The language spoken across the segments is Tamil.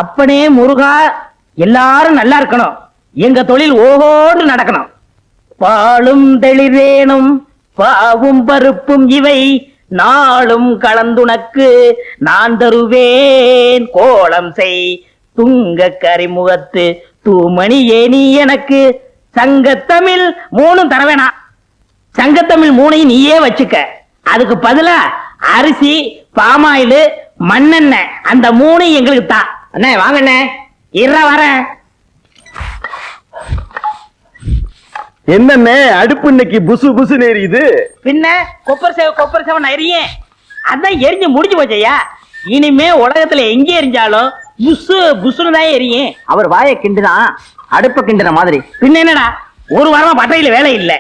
அப்பனே முருகா, எல்லாரும் நல்லா இருக்கணும், எங்க தொழில் ஓஹோடு நடக்கணும். பாலும் தெளிவேனும் பாவும் பருப்பும் இவை நாளும் கலந்துனக்கு நான் தருவேன் கோலம் செய் துங்க கரிமுகத்து தூமணி ஏனி எனக்கு. சங்கத்தமிழ் 3 தர வேணாம், சங்கத்தமிழ் 3 நீயே வச்சுக்க. அதுக்கு பதிலா அரிசி, பாமாயில், மண்ணெண்ணெய் அந்த 3 எங்களுக்கு தான். அண்ணே வாங்க அண்ணே. வரேன். என்னண்ணே அடுப்பு இன்னைக்கு புசு புசு எரியுது? பின்ன கொப்பர் சேவன் எரியும், அதான் எரிஞ்சு முடிஞ்சு போச்சையா. இனிமே உலகத்துல எங்க எரிஞ்சாலும் புசு புசுன்னு தான் எரியும். அவர் வாயை கிண்டுதான் அடுப்ப கிண்டுற மாதிரி. பின்ன என்னடா, ஒரு வாரமா பட்டையில வேலை இல்ல.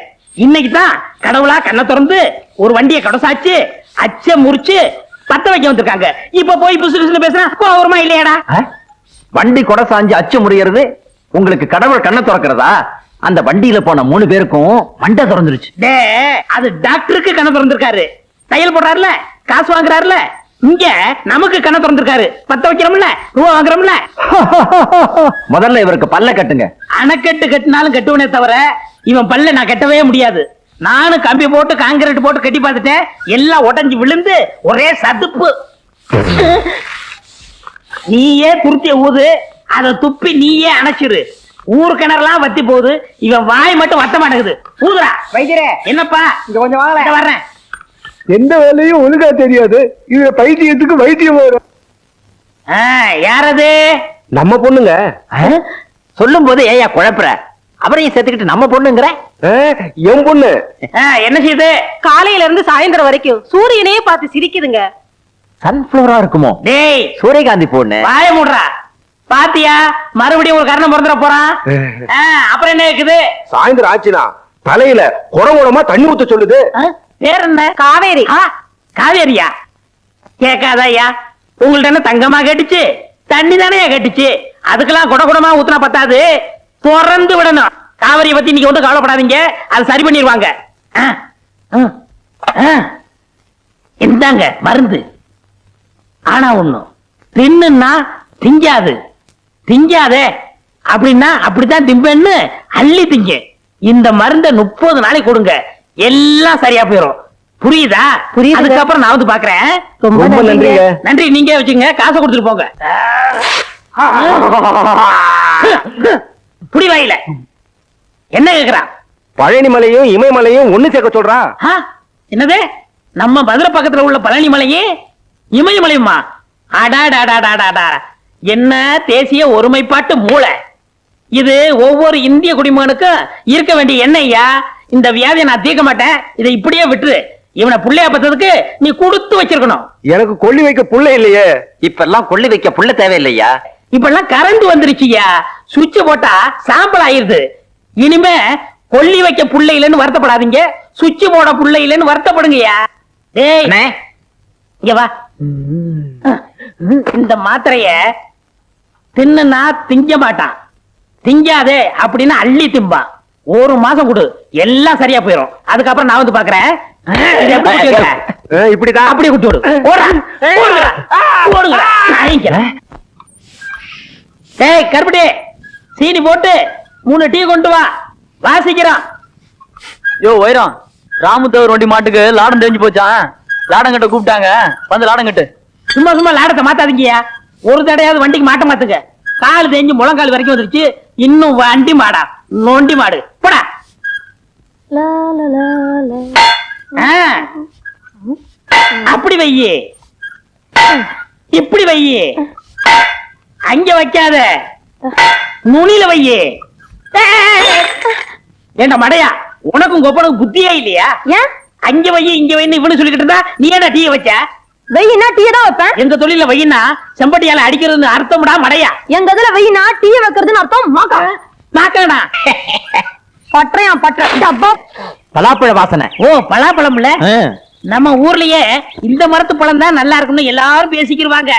இன்னைக்கு தான் கடவுளா கண்ணை திறந்து ஒரு வண்டியை கடசாச்சு அச்ச முறிச்சு பத்த வைக்க வந்திருக்காங்க. இப்ப போய் புசு புசுன்னு பேசுறேன், கோவமா இல்லையாடா? வண்டி கொடை சாஞ்சு அச்சு முறியறது உங்களுக்கு கடவுள் கண்ணை திறக்கிறதா? அந்த வண்டியில போன 3 பேருக்கும் மண்டை திறந்துருச்சு. டே, அது டாக்டருக்கு கண்ணை திறந்திருக்காரு, தையல் போடுறாருல, காசு வாங்குறாருல. இங்க நமக்கு கண்ணை திறந்திருக்காரு, பத்த வைக்கிறோம்ல, ரூபா வாங்குறோம்ல. முதல்ல இவருக்கு பல்ல கட்டுங்க. அணைக்கட்டு கட்டினாலும் கட்டுவனே தவிர இவன் பல்ல நான் கட்டவே முடியாது. நானும் கம்பி போட்டு காங்கிரீட் போட்டு கட்டி பார்த்துட்டேன், எல்லாம் உடைஞ்சு விழுந்து ஒரே சதுப்பு. நீயே துருத்திய ஊது, அதை துப்பி நீயே அணைச்சிரு. ஊர் கிணறுலாம் வத்தி போகுது, இவன் வாய் மட்டும் வத்த மாட்டேங்குது. ஊதுரா வைத்தியரே. என்னப்பா இங்க கொஞ்சம் வாங்க, வர்றேன். எந்த வேலையும் ஒழுங்கா தெரியாது, இது பைத்தியத்துக்கு வைத்தியம் வரும். யாரது? நம்ம பொண்ணுங்க. சொல்லும் போது ஏயா குழப்புற? அவரையும் சேர்த்துக்கிட்டு நம்ம பொண்ணுங்கிற? என் பொண்ணு. என்ன செய்யுது? காலையில இருந்து சாயந்தரம் வரைக்கும் சூரியனையே பார்த்து சிரிக்குதுங்க. சன்ஃபிளவரா இருக்குமோ? டேய், சூரியகாந்தி பொண்ணு. வாய மூடுறா. பாத்தியா, மறுபடியும் ஒரு கர்ணம் பிறந்துட போறான். அப்புறம் என்ன இருக்குது? சாயந்தரம் ஆச்சுனா தலையில குடகுடமா தண்ணி ஊத்த சொல்லுது. பேர் என்ன? காவேரி. காவேரியா? கேட்காதயா, உங்கள்ட்ட என்ன தங்கமா கேட்டுச்சு? தண்ணி தானே கேட்டுச்சு. அதுக்கெல்லாம் குடகுடமா ஊத்துனா பத்தாது, திறந்து விடணும். காவிரியை பத்தி நீங்க வந்து கவலைப்படாதீங்க, அது சரி பண்ணிடுவாங்க. இந்தாங்க மருந்து. ஆனா ஒண்ணும், தின்னுன்னா திங்காது. திங்காதே அப்படின்னா அப்படித்தான் திம்பேன்னு அள்ளி திங்க. இந்த மருந்தை 30 நாளைக்கு கொடுங்க, எல்லாம் சரியா போயிடும். புரியுதா? புரியுது. அதுக்கப்புறம் நான் வந்து பாக்குறேன். ரொம்ப நன்றிங்க. நன்றி, நீங்க வச்சுங்க, காசை கொடுத்துட்டு போங்க. புடி வாயில என்ன கேக்குறான்? பழனி மலையும் இமயமலையும் ஒண்ணு சேர்க்க சொல்றா. என்னது? நம்ம மதுரை பக்கத்துல உள்ள பழனி மலையே இமயமலையுமா? அடாடாடாடாடா, என்ன தேசிய ஒருமைப்பாட்டு மூளை இது! ஒவ்வொரு இந்திய குடிமகனுக்கும் இருக்க வேண்டிய எண்ணெய்யா. இந்த வியாதியை நான் தீர்க்க மாட்டேன், இதை இப்படியே விட்டுரு. இவனை புள்ளையா பத்ததுக்கு நீ கொடுத்து வச்சிருக்கணும். எனக்கு கொள்ளி வைக்க புள்ள இல்லையே. இப்ப எல்லாம் கொள்ளி வைக்க புள்ள தேவையில்லையா? இப்ப எல்லாம் கரண்ட் வந்துருச்சுயா, சுவிட்ச் போட்டா சாம்பல் ஆயிருது. இனிமே கொல்லி வைக்க புள்ள இல்லைன்னு வருத்தப்படாதீங்க, சுவிட்ச் போட புள்ள இல்லைன்னு வருத்தப்படுங்கயா. டேய் இங்க வா. இந்த மாத்திரைய தின்னுனா திங்க மாட்டான், திங்காதே அப்படின்னு அள்ளி திம்பான். 1 மாசம் கொடு, எல்லாம் சரியா போயிடும். அதுக்கப்புறம் நான் வந்து பாக்குறேன். இப்படிதான் அப்படியே குட்டி விடு. டேய் கருப்பட்டி, சீனி போட்டு 3 டீ கொண்டு வா, வாசிக்கிறோம். யோ வைரம், ராமுத்தவர் வண்டி மாட்டுக்கு லாடம் தெரிஞ்சு போச்சான். லாடம் கட்ட கூப்பிட்டாங்க, வந்து லாடம் கட்டு. சும்மா சும்மா லாடத்தை மாத்தாதீங்கயா. ஒரு தடையாவது வண்டிக்கு மாட்ட மாத்துங்க. கால் தேஞ்சு முழங்கால் வரைக்கும் வந்துருச்சு, இன்னும் வண்டி மாடா நோண்டி மாடு போடா. அப்படி வையே, இப்படி வையே, அங்க வைக்காத, நுனில வையே. ஏண்டா மடையா, உனக்கும் கொப்பனுக்கும் புத்தியே இல்லையா? அங்க வைய இங்க வைன்னு இவனு சொல்லிக்கிட்டு இருந்தா நீ என்ன டீ வச்ச? வெயினா டீ தான் வைப்பேன். எங்க தொழில வெயினா செம்பட்டியால அடிக்கிறதுன்னு அர்த்தம்டா மடையா. எங்க இதுல வெயினா டீ வைக்கிறதுன்னு அர்த்தம். மாக்கா மாக்கடா பற்றையாம் பற்ற டப்பா. பலாப்பழ வாசனை. ஓ பலாப்பழம் இல்ல, நம்ம ஊர்லயே இந்த மரத்து பழம் தான் நல்லா இருக்குன்னு எல்லாரும் பேசிக்கிருவாங்க.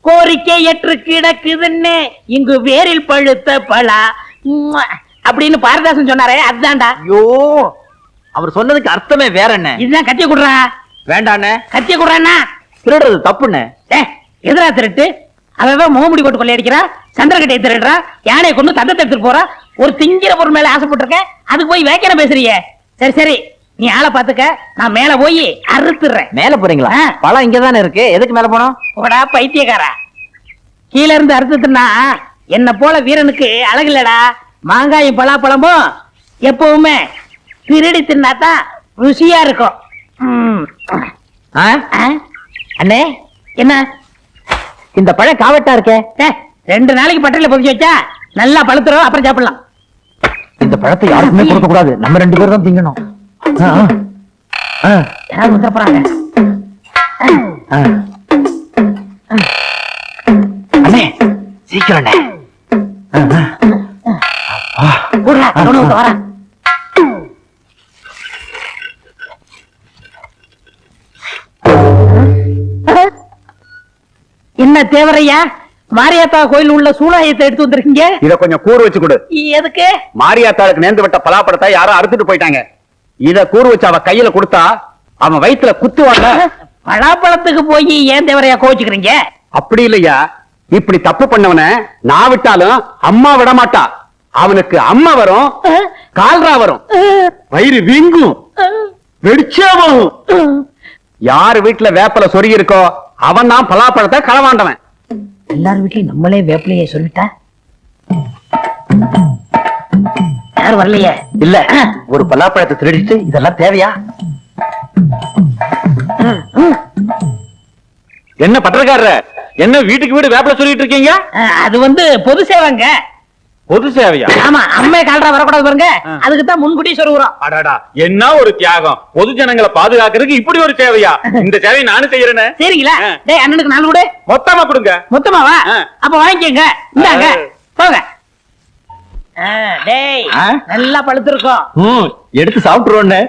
கோரிக்கை ஏற்று கிடக்குதுன்னு இங்கு வேரில் பழுத்த பழா அப்படின்னு பாரதாசன் சொன்னாரே, அதுதான்டா. ஐயோ, அவர் சொன்னதுக்கு அர்த்தமே வேற என்ன. இதுதான் கத்திய குடுறா. வேண்டாண்ணே. கத்திய குடுறானா? திருடுறது தப்புண்ணே. எதிரா திருட்டு அவன் முகமுடி போட்டு கொள்ளையடிக்கிறா, சந்திரகட்டையை திருடுறா, யானையை கொண்டு தந்தத்தை எடுத்துட்டு போறா. ஒரு திங்கிற பொருள் மேல ஆசைப்பட்டிருக்கேன், அதுக்கு போய் வேக்கிற பேசுறியே. சரி சரி, நீ ஆளை பாத்துக்க, நான் மேல போய் அறுத்துறேன். மேல போறீங்களா? ஆ. பழம் இங்கதானே இருக்கு, எதுக்கு மேல போனோம்? போடா பைத்தியக்காரா, கீழ இருந்து அறுத்துனா என்ன போல வீரனுக்கு அழகு இல்லடா. மாங்காயும் பலாப்பழமும் எப்பவுமே திருடி தின்னாதான் ருசியா இருக்கும். ஆ? ஆ? அண்ணே என்ன இந்த பழம் காவட்டா இருக்கே. 2 நாளைக்கு பட்டறையில பொதிச்சு வச்சா நல்லா பழுத்துறோம், அப்புறம் சாப்பிடலாம். இந்த பழத்தை யாருக்குமே கொடுக்க கூடாது, நம்ம 2 பேரும் தான் திங்கணும். யாராவது வந்துட போறாங்க. அண்ணே சீக்கிரம் அண்ணே. கூடுறா, கவனம் வரா. என்ன தேவரையா, மாரியாத்தா கோயில் உள்ள சூளாயத்தை எடுத்து வந்திருக்கீங்க? இத கொஞ்சம் கூறு வச்சு கொடு. எதுக்கு? மாரியாத்தாளுக்கு நேர்ந்து விட்ட பலாப்பழத்தை யாரோ அறுத்துட்டு போயிட்டாங்க. இத கூறு வச்சு அவ கையில கொடுத்தா அவன் வயித்துல குத்துவாங்க. பலாப்பழத்துக்கு போய் ஏன் தேவரையா கோச்சுக்கிறீங்க? அப்படி இல்லையா, இப்படி தப்பு பண்ணவன நான் விட்டாலும் அம்மா விட மாட்டா. அவனுக்கு அம்மா வரும், கால்ரா வரும், வயிறு வீங்கும், வெடிச்சாவும். யார் வீட்டுல வேப்பல சொருகி இருக்கோ அவன் தான் பலாப்பழத்தை களவாண்டவன். எல்லார் வீட்லயும் நம்மளே வேப்பிலையே சொல்லிட்டா யாரும் வரலையே. இல்ல, ஒரு பலாப்பழத்தை திருடிட்டு இதெல்லாம் தேவையா? என்ன பட்டக்காரர், என்ன வீட்டுக்கு வீடு வேப்பல சொல்லிட்டு இருக்கீங்க? அது பொது சேவைங்க. பொது சேவையா? ஆமா, அம்மே கால்ரா வரக்கூடாது பாருங்க, அதுக்கு தான் முன்கூட்டி சொல்லுறோம். அடாடா, என்ன ஒரு தியாகம்! பொது ஜனங்களை பாதுகாக்கிறதுக்கு இப்படி ஒரு சேவையா? இந்த சேவையை நானும் செய்யறேன். சரிங்களா? டேய், அண்ணனுக்கு 4 கொடு. மொத்தமா கொடுங்க. மொத்தமாவா? ஆ. அப்ப வாங்கிக்கங்க, இந்தாங்க போங்க. டேய், ஆ? நல்லா பழுத்திருக்கும். எடுத்து சாப்பிட்டுருவோன்னு.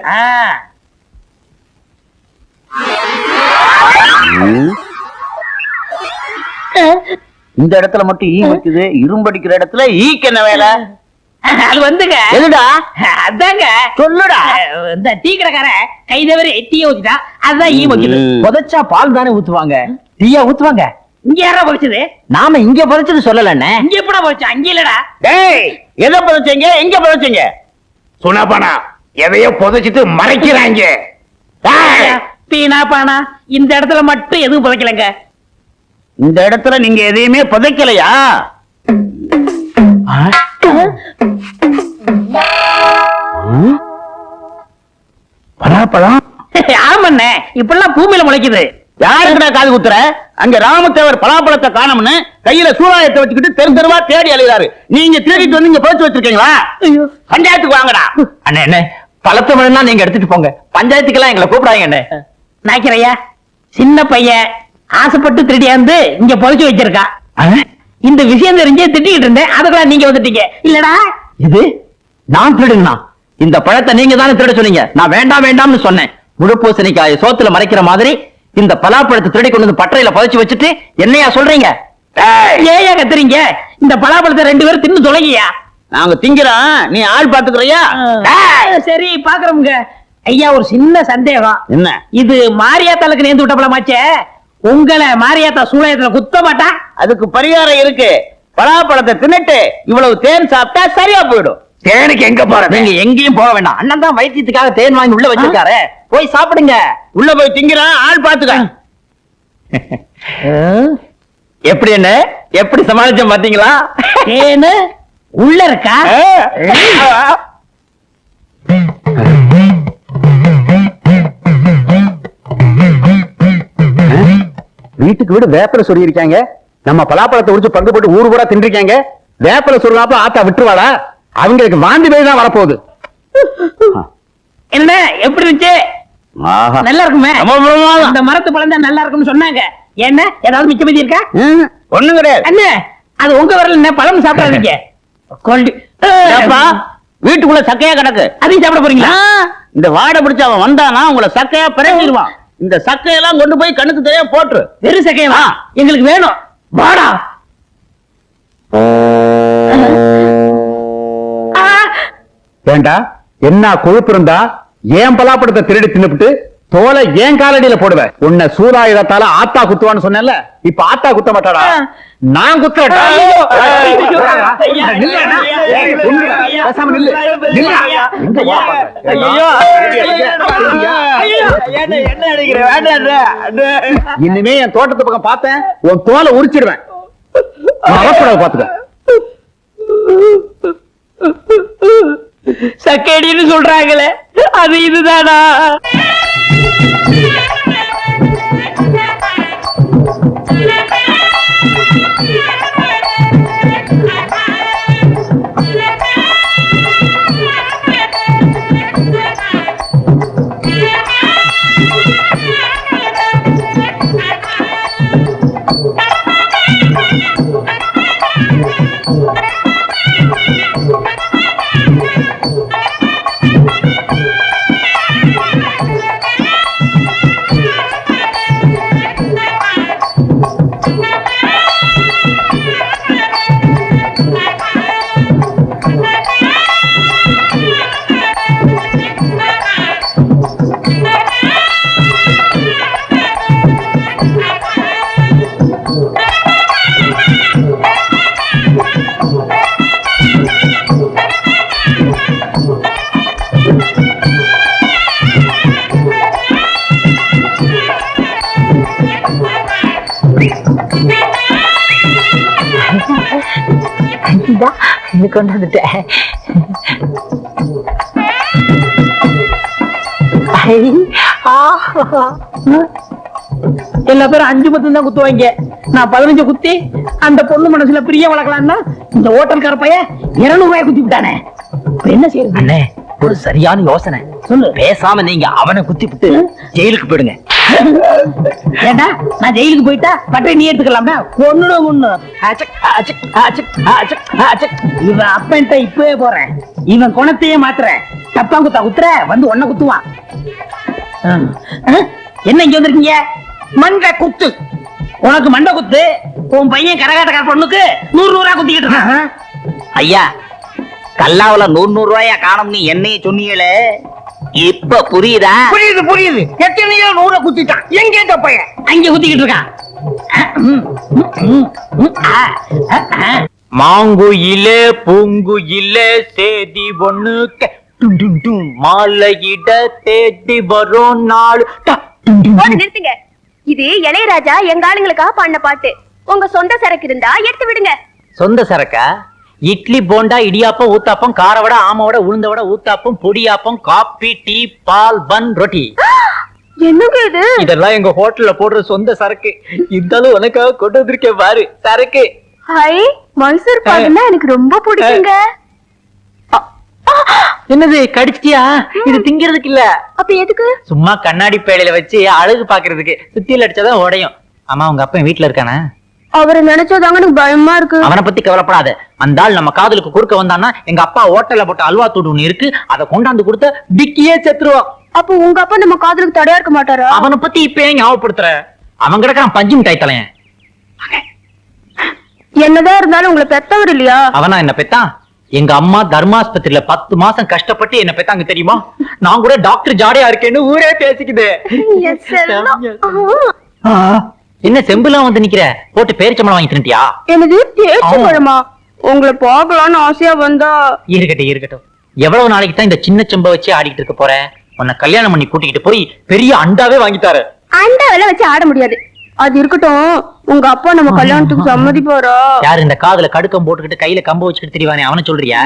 இந்த இடத்துல மட்டும் ஈ வைக்குது, இரும்படிக்கிற இடத்துல ஈக்கு என்ன வேலை? அது வந்துங்க, எதுடா? அதாங்க சொல்லுடா. இந்த டீ கடைக்காரன் கை தவறி டீய ஊத்திட்டா, அதுதான் ஈ வைக்குது. புதைச்சா பால் தானே ஊத்துவாங்க, டீயா ஊத்துவாங்க? இங்க யாரா பொறிச்சது? நாம இங்க புதைச்சது சொல்லலண்ணே. இங்க எப்படா பொறிச்சா? அங்க இல்லடா. டேய், எதை புதைச்சீங்க, எங்க புதைச்சீங்க? சுனாபானா எதையோ புதைச்சிட்டு மறைக்கிறாங்க. பீனா பானா, இந்த இடத்துல மட்டும் எதுவும் புதைக்கலங்க. இந்த இடத்துல நீங்க எதையுமே புதைக்கலையா? பலாப்பழம்? ஆமாண்ணே, இப்பெல்லாம் பூமியில முளைக்குது. யாருக்குடா காது குத்துற? அங்க ராமதேவர் பலாப்பழத்தை காணோம்னு கையில சூறாயத்தை வச்சுக்கிட்டு தெரு தெருவா தேடி அலைகிறாரு. நீங்க தேடிட்டு வந்து இங்க புதைச்சு வச்சிருக்கீங்களா? பஞ்சாயத்துக்கு வாங்கடா. அண்ணே, என்ன பழத்தை வேணும்னா நீங்க எடுத்துட்டு போங்க, பஞ்சாயத்துக்கெல்லாம் எங்களை கூப்பிடாங்க. அண்ணே நாய்க்கிறையா, சின்ன பையன் ஆசைப்பட்டு திருடியாந்து இங்க புதைச்சு வச்சிருக்கான். இந்த விஷயம் தெரிஞ்சே திட்டிக்கிட்டு இருந்தேன், அதுக்கெல்லாம் நீங்க வந்துட்டீங்க இல்லடா. இது நான் திருடுங்கண்ணா? இந்த பழத்தை நீங்க தானே திருட சொன்னீங்க, நான் வேண்டாம் வேண்டாம்னு சொன்னேன். முழுப்பூசணிக்காய சோத்துல மறைக்கிற மாதிரி இந்த பலாப்பழத்தை திருடி கொண்டு வந்து பட்டறையில புதைச்சு வச்சுட்டு என்னையா சொல்றீங்க? ஏயா கத்துறீங்க? இந்த பலாப்பழத்தை 2 பேரும் தின்னு தொலைங்கயா. நாங்க திங்கிறோம், நீ ஆள் பாத்துக்கிறியா? சரி, பாக்குறோம்ங்க. ஐயா, ஒரு சின்ன சந்தேகம். என்ன? இது மாரியாத்தாளுக்கு நேர்ந்து விட்ட பழமாச்சே, உங்களை மாரியாத்தா சூளையத்துல குத்த மாட்டா? அதுக்கு பரிகாரம் இருக்கு. பலாப்பழத்தை தின்னுட்டு இவ்வளவு தேன் சாப்பிட்டா சரியா போயிடும். தேனுக்கு எங்க போற? நீங்க எங்கேயும் போக வேண்டாம், அண்ணன் தான் வைத்தியத்துக்காக தேன் வாங்கி உள்ள வச்சிருக்காரு, போய் சாப்பிடுங்க. உள்ள போய் திங்கிறான், ஆள் பாத்துக்க. எப்படி என்ன, எப்படி சமாளிச்சோம் பாத்தீங்களா? தேனு உள்ள இருக்கா? வீட்டுக்கு வீடு வேப்பல சொல்லி இருக்காங்க. நம்ம பலாப்பழத்தை உரிச்சு பங்கு போட்டு ஊரு பூரா தின்றிருக்காங்க. வேப்பல சொல்லாப்ப ஆத்தா விட்டுருவாடா? அவங்களுக்கு வாந்தி பேய் தான் வரப்போகுது. என்ன, எப்படி இருந்துச்சு? நல்லா இருக்குமே. இந்த மரத்து பழம் தான் நல்லா இருக்கும்னு சொன்னாங்க. என்ன, ஏதாவது மிச்ச மீதி இருக்கா? ஒண்ணும் கிடையாது. அண்ணே, அது உங்க வரல, என்ன பழம் சாப்பிடாதீங்க. கொண்டு வீட்டுக்குள்ள சக்கையா கிடக்கு, அதையும் சாப்பிட போறீங்களா? இந்த வாடை பிடிச்ச அவன் வந்தானா உங்களை சக்கையா பிறங்கிடுவான். இந்த சக்கையெல்லாம் கொண்டு போய் கண்ணுக்கு தெரியாம போட்டு. வெறும் சக்கையவா? எங்களுக்கு வேணும், வாடா. வேண்டா, என்ன கொழுப்பு இருந்தா ஏன் பலாப்பழத்தை திருடி தின்னுபிட்டு தோலை ஏன் காலடியில போடுவேன். உன்னை சூறாயுதத்தால ஆத்தா குத்துவான்னு சொன்னேன்ல, இப்ப ஆத்தா குத்த மாட்டாடா. நான் குத்துறேன். பேசாம நில்லு. இனிமே என் தோட்டத்து பக்கம் பார்த்தேன் உன் தோலை உரிச்சிடுவேன். பாத்துக்க. சக்கேடின்னு சொல்றாங்களே அது இதுதானா? கொண்டு வந்துட்டேன். எல்லா பேரும் 5-10 தான் குத்துவாங்க. நான் 15 குத்தி அந்த பொண்ணு மனசுல பிரிய வளர்க்கலாம்னா இந்த ஹோட்டல்கார பையன் 200 ரூபாய் குத்தி விட்டானே. என்ன செய்யறது? அண்ணே, ஒரு சரியான யோசனை. சொல்லு. பேசாம நீங்க அவனை குத்தி விட்டு ஜெயிலுக்கு போயிடுங்க. ஏண்டா நான் ஜெயிலுக்கு போயிட்டா பட்டை நீ எடுத்துக்கலாம்டா. ஒண்ணுட ஒண்ணு இவன் அப்பன்ட்ட இப்பவே போறேன். இவன் குணத்தையே மாத்துறேன். தப்பா குத்தா குத்துற வந்து ஒன்ன குத்துவான். என்ன இங்க வந்திருக்கீங்க? மண்டை குத்து. உனக்கு மண்டை குத்து. உன் பையன் கரகாட்டக்கார பொண்ணுக்கு 100 ரூபாய் குத்திக்கிட்டு இருக்கான். ஐயா, கல்லாவுல 100 ரூபாயா காணும் நீ என்னைய சொன்னீங்களே, இப்ப புரியுதா? புரியுது புரியுது. எத்தனையோ 100 குத்திட்டான். எங்க இந்த பையன்? அங்க குத்திக்கிட்டு இருக்கான். மாங்குயிலே பூங்குயிலே சேதி ஒண்ணு மாலையிட தேடி வரும் நாள். நிறுத்துங்க. இது இளையராஜா எங்க ஆளுங்களுக்காக பாடின பாட்டு. உங்க சொந்த சரக்கு இருந்தா எடுத்து விடுங்க. சொந்த சரக்கா? இட்லி போண்டா இடியாப்பம் ஊத்தாப்பம் காரவடை ஆமவடை உளுந்தவடை ஊத்தாப்பம் பொடியாப்பம் காபி டீ பால் பன் ரொட்டி. என்னங்க இது? இதெல்லாம் எங்க ஹோட்டல்ல போடுற சொந்த சரக்கு. இருந்தாலும் உனக்காக கொண்டு வந்திருக்கேன் பாரு சரக்கு. ஹை, மைசூர் பாக்குன்னா எனக்கு ரொம்ப பிடிக்குங்க. என்னது கடிச்சிட்டியா? இது திங்கிறதுக்கு இல்ல. அப்ப எதுக்கு? சும்மா கண்ணாடி பேழையில வச்சு அழகு பாக்குறதுக்கு. சுத்தியில அடிச்சாதான் உடையும். ஆமா, உங்க அப்பா வீட்டுல இருக்கானே? அவரை நினைச்சதாங்க எனக்கு பயமா இருக்கு. அவனை பத்தி கவலைப்படாத. அந்த ஆள் நம்ம காதலுக்கு குறுக்க வந்தான்னா எங்க அப்பா ஹோட்டல்ல போட்ட அல்வா தூடு ஒண்ணு இருக்கு, அதை கொண்டாந்து கொடுத்த டிக்கியே செத்துருவான். அப்ப உங்க அப்பா நம்ம காதலுக்கு தடையா இருக்க மாட்டாரா? அவனை பத்தி இப்ப ஞாபகப்படுத்துற. அவன் கிடக்கான் பஞ்சு மிட்டாய் தலையன். என்னதான் இருந்தாலும் உங்களை பெத்தவர் இல்லையா? அவனா என்ன பெத்தான்? எங்க அம்மா தர்மாஸ்பத்திரியில 10 மாசம் கஷ்டப்பட்டு என்ன பெத்தாங்க தெரியுமா? நான் கூட டாக்டர் ஜாடையா இருக்கேன்னு ஊரே பேசிக்குது. என்ன செம்புலாம் வந்து நிக்கிற? போட்டு பேரிச்சம்பளம் வாங்கி தின்னுட்டியா? என்னது தேய்ச்சி பழமா? உங்களை பார்க்கலான்னு ஆசையா வந்தா. இருக்கட்டும் இருக்கட்டும். எவ்வளவு நாளைக்கு தான் இந்த சின்ன செம்ப வச்சு ஆடிக்கிட்டு இருக்க போற? உன்னை கல்யாணம் பண்ணி கூட்டிக்கிட்டு போய் பெரிய அண்டாவே வாங்கிட்டாரு. அண்டாவெல்லாம் வச்சு ஆட முடியாது. அது இருக்கட்டும், உங்க அப்பா நம்ம கல்யாணத்துக்கு சம்மதிப்பாரா? யாரு இந்த காதுல கடுக்கம் போட்டுக்கிட்டு கையில கம்பு வச்சுக்கிட்டு தெரியவானே அவனை சொல்றியா?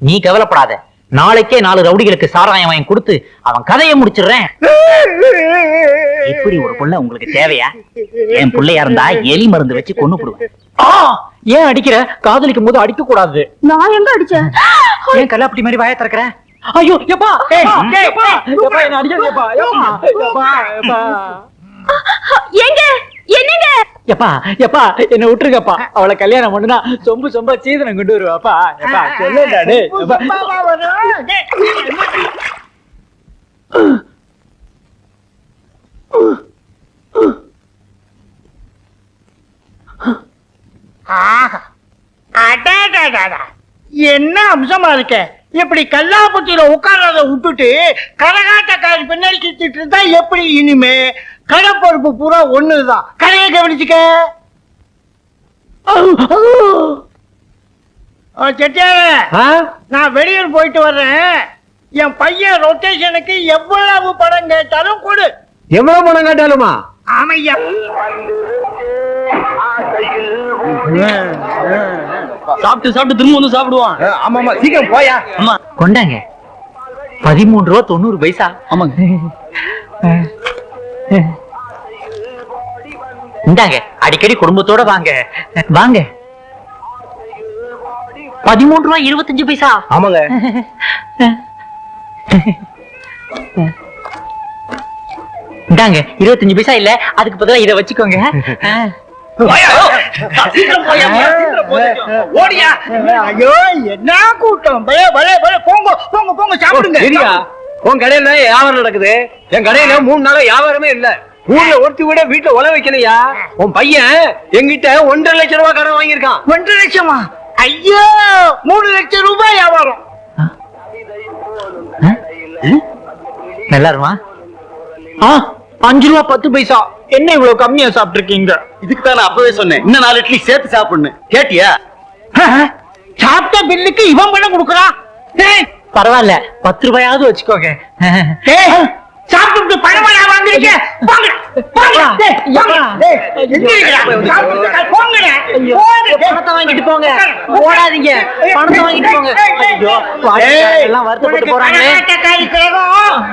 நீ கவலைப்படாத. நாளைக்கே 4 ரவுடிகளுக்கு சாராயம் வாங்கி கொடுத்து அவன் கதையை முடிச்சிடுறேன். இப்படி ஒரு புள்ள உங்களுக்கு தேவையா? என் பிள்ளையா இருந்தா எலி மருந்து வச்சு கொன்னு போடுவேன். ஏன் அடிக்கிற? காதலிக்கும் போது அடிக்க கூடாது. நான் எங்க அடிச்சேன்? ஏன் கல்லாப்பட்டி மாதிரி வாய திறக்கிற? ஐயோ எப்பா என்ன அடிக்காதேப்பா. எங்க என்னங்க? எப்பா எப்பா என்ன விட்டுருக்கப்பா. அவளை கல்யாணம் பண்ணுனா சொம்பு சொம்ப சீதனம் கொண்டு வருவாப்பா. எப்பா சொல்லுடாடே. என்ன அம்சமா இருக்க? இப்படி கல்லாப்பட்டியில உட்கார்றத விட்டுட்டு கரகாட்டக்காரி பின்னாடி சுத்திட்டு இருந்தா எப்படி? இனிமே கடை பொறுப்பு பூரா ஒண்ணுதான். கடையை கவனிச்சுக்க. செட்டியார நான் வெளியூர் போயிட்டு வர்றேன். என் பையன் ரொட்டேஷனுக்கு எவ்வளவு பணம் கேட்டாலும் கொடு. எவ்வளவு பணம் கேட்டாலுமா? ஆமையா. சாப்பிட்டு சாப்பிட்டு திரும்ப வந்து சாப்பிடுவான். ஆமா சீக்கிரம் போயா. ஆமா கொண்டாங்க 13 ரூபா 90 பைசா. ஆமாங்க. இந்தாங்க அடிக்கடி குடும்பத்தோட வாங்க வாங்க. 13 ரூபா 25 பைசா. ஆமாங்க. இந்தாங்க 25 பைசா இல்ல, அதுக்கு பதிலா இதை வச்சுக்கோங்க. ஓடியா. ஐயோ என்ன கூட்டம். போங்க போங்க போங்க சாப்பிடுங்க. சரியா உன் கடையில வியாபாரம் நடக்குது, என் கடையில 3 நாளா வியாபாரமே இல்ல. ஊர்ல ஒருத்தி கூட வீட்டுல உழ வைக்கலையா. உன் பையன் எங்கிட்ட 1.5 லட்சம் ரூபாய் கடன் வாங்கியிருக்கான். 1.5 லட்சமா? ஐயோ 3 லட்சம் ரூபாய் வியாபாரம். நல்லா இருமா. 5 ரூபா 10 பைசா. என்ன இவ்வளவு கம்மியா சாப்பிட்டு இருக்கீங்க? இதுக்கு தான் நான் அப்பவே சொன்னேன், இன்னும் 4 இட்லி சேர்த்து சாப்பிடணும். கேட்டியா? சாப்பிட்ட பில்லுக்கு இவன் பணம் கொடுக்கறான். பரவாயில்ல 10 ரூபாயாவது வச்சுக்கோங்க. சாப்பிட்டு பணமா வாங்குறீங்க? போங்க போங்க. பணத்தை வாங்கிட்டு போங்க, ஓடாதீங்க. பணத்தை வாங்கிட்டு போங்க. ஐயோ, எல்லாம் வருத்தப்பட்டு போறாங்களே.